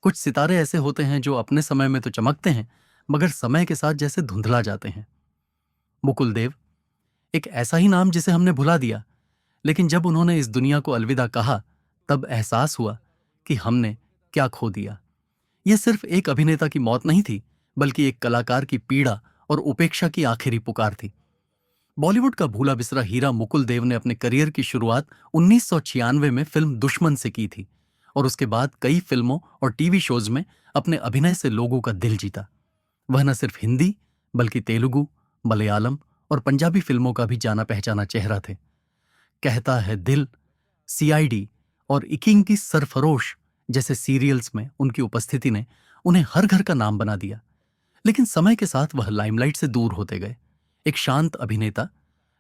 कुछ सितारे ऐसे होते हैं जो अपने समय में तो चमकते हैं, मगर समय के साथ जैसे धुंधला जाते हैं। मुकुल देव एक ऐसा ही नाम जिसे हमने भुला दिया, लेकिन जब उन्होंने इस दुनिया को अलविदा कहा, तब एहसास हुआ कि हमने क्या खो दिया। यह सिर्फ एक अभिनेता की मौत नहीं थी, बल्कि एक कलाकार की पीड़ा और उपेक्षा की आखिरी पुकार थी। बॉलीवुड का भूला बिसरा हीरा मुकुल देव ने अपने करियर की शुरुआत 1996 में फिल्म दुश्मन से की थी और उसके बाद कई फिल्मों और टीवी शोज में अपने अभिनय से लोगों का दिल जीता। वह न सिर्फ हिंदी, बल्कि तेलुगु, मलयालम और पंजाबी फिल्मों का भी जाना पहचाना चेहरा थे। कहता है दिल, सीआईडी और इकिंग की सरफरोश जैसे सीरियल्स में उनकी उपस्थिति ने उन्हें हर घर का नाम बना दिया। लेकिन समय के साथ वह लाइमलाइट से दूर होते गए, एक शांत अभिनेता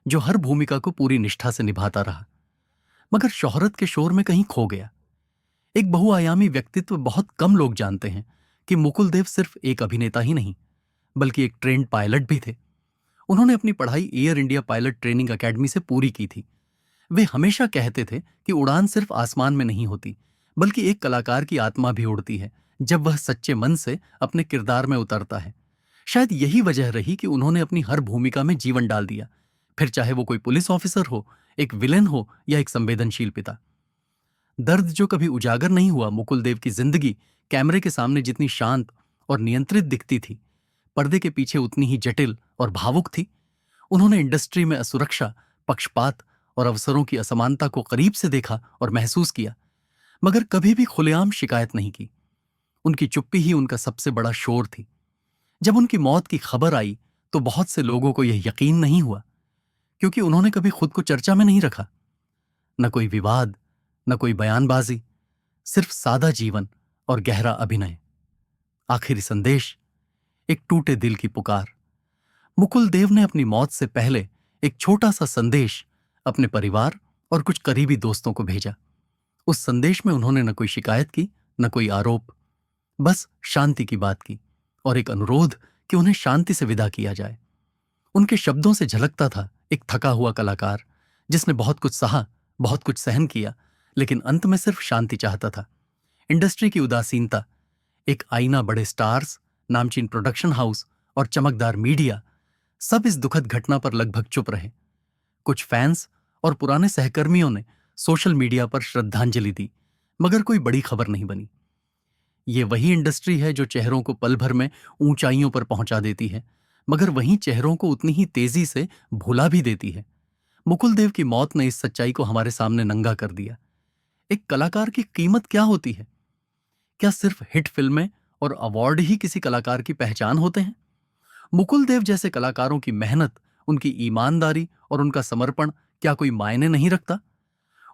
जो हर भूमिका को पूरी निष्ठा से निभाता रहा, मगर शोहरत के शोर में कहीं खो गया। एक बहुआयामी व्यक्तित्व बहुत कम लोग जानते हैं कि मुकुल देव सिर्फ एक अभिनेता ही नहीं, बल्कि एक ट्रेंड पायलट भी थे। उन्होंने अपनी पढ़ाई air India pilot training academy से पूरी की थी। वे हमेशा कहते थे कि उड़ान सिर्फ आसमान में नहीं होती, बल्कि एक कलाकार की आत्मा भी उड़ती है जब वह सच्चे मन से अपने किरदार में उतरता है। शायद यही वजह रही कि उन्होंने अपनी हर भूमिका में जीवन डाल दिया, फिर चाहे वो कोई पुलिस ऑफिसर हो, एक विलेन हो या एक संवेदनशील पिता। दर्द जो कभी उजागर नहीं हुआ। मुकुल देव की जिंदगी कैमरे के सामने जितनी शांत और नियंत्रित दिखती थी, पर्दे के पीछे उतनी ही जटिल और भावुक थी। उन्होंने इंडस्ट्री में असुरक्षा, पक्षपात और अवसरों की असमानता को करीब से देखा और महसूस किया, मगर कभी भी खुलेआम शिकायत नहीं की। उनकी चुप्पी ही उनका सबसे बड़ा शोर थी। जब उनकी मौत की खबर आई तो बहुत से लोगों को यह यकीन नहीं हुआ, क्योंकि उन्होंने कभी खुद को चर्चा में नहीं रखा। न कोई विवाद, न कोई बयानबाजी, सिर्फ सादा जीवन और गहरा अभिनय। आखिरी संदेश, एक टूटे दिल की पुकार। मुकुल देव ने अपनी मौत से पहले एक छोटा सा संदेश अपने परिवार और कुछ करीबी दोस्तों को भेजा। उस संदेश में उन्होंने न कोई शिकायत की, न कोई आरोप, बस शांति की बात की और एक अनुरोध कि उन्हें शांति से विदा किया जाए। उनके शब्दों से झलकता था एक थका हुआ कलाकार जिसने बहुत कुछ सहा, बहुत कुछ सहन किया, लेकिन अंत में सिर्फ शांति चाहता था। इंडस्ट्री की उदासीनता, एक आईना, बड़े स्टार्स, नामचीन प्रोडक्शन हाउस और चमकदार मीडिया, सब इस दुखद घटना पर लगभग चुप रहे। कुछ फैंस और पुराने सहकर्मियों ने सोशल मीडिया पर श्रद्धांजलि दी, मगर कोई बड़ी खबर नहीं बनी। ये वही इंडस्ट्री है जो चेहरों को पल भर में ऊंचाइयों पर पहुंचा देती है, मगर वहीं चेहरों को उतनी ही तेजी से भुला भी देती है। मुकुल देव की मौत ने इस सच्चाई को हमारे सामने नंगा कर दिया। एक कलाकार की कीमत क्या होती है? क्या सिर्फ हिट फिल्में और अवार्ड ही किसी कलाकार की पहचान होते हैं? मुकुल देव जैसे कलाकारों की मेहनत, उनकी ईमानदारी और उनका समर्पण क्या कोई मायने नहीं रखता?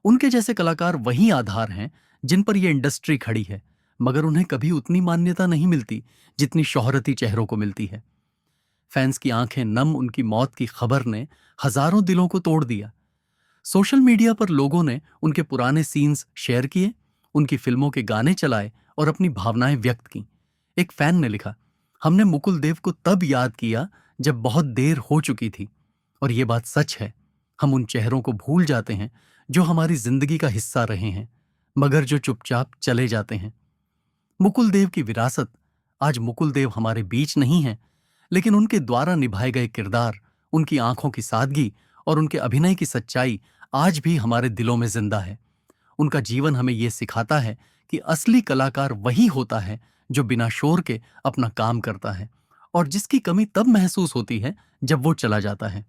उनके जैसे कलाकार वही आधार हैं जिन पर यह इंडस्ट्री खड़ी है, मगर उन्हें कभी उतनी मान्यता नहीं मिलती जितनी शोहरती चेहरों को मिलती है। फैंस की आंखें नम उनकी मौत की खबर ने हजारों दिलों को तोड़ दिया। सोशल मीडिया पर लोगों ने उनके पुराने सीन्स शेयर किए, उनकी फिल्मों के गाने चलाए और अपनी भावनाएं व्यक्त की। एक फैन ने लिखा, हमने मुकुल देव को तब याद किया जब बहुत देर हो चुकी थी। और ये बात सच है, हम उन चेहरों को भूल जाते हैं जो हमारी जिंदगी का हिस्सा रहे हैं, मगर जो चुपचाप चले जाते हैं। मुकुल देव की विरासत, आज मुकुल देव हमारे बीच नहीं है, लेकिन उनके द्वारा निभाए गए किरदार, उनकी आंखों की सादगी और उनके अभिनय की सच्चाई आज भी हमारे दिलों में जिंदा है। उनका जीवन हमें यह सिखाता है कि असली कलाकार वही होता है जो बिना शोर के अपना काम करता है और जिसकी कमी तब महसूस होती है जब वो चला जाता है।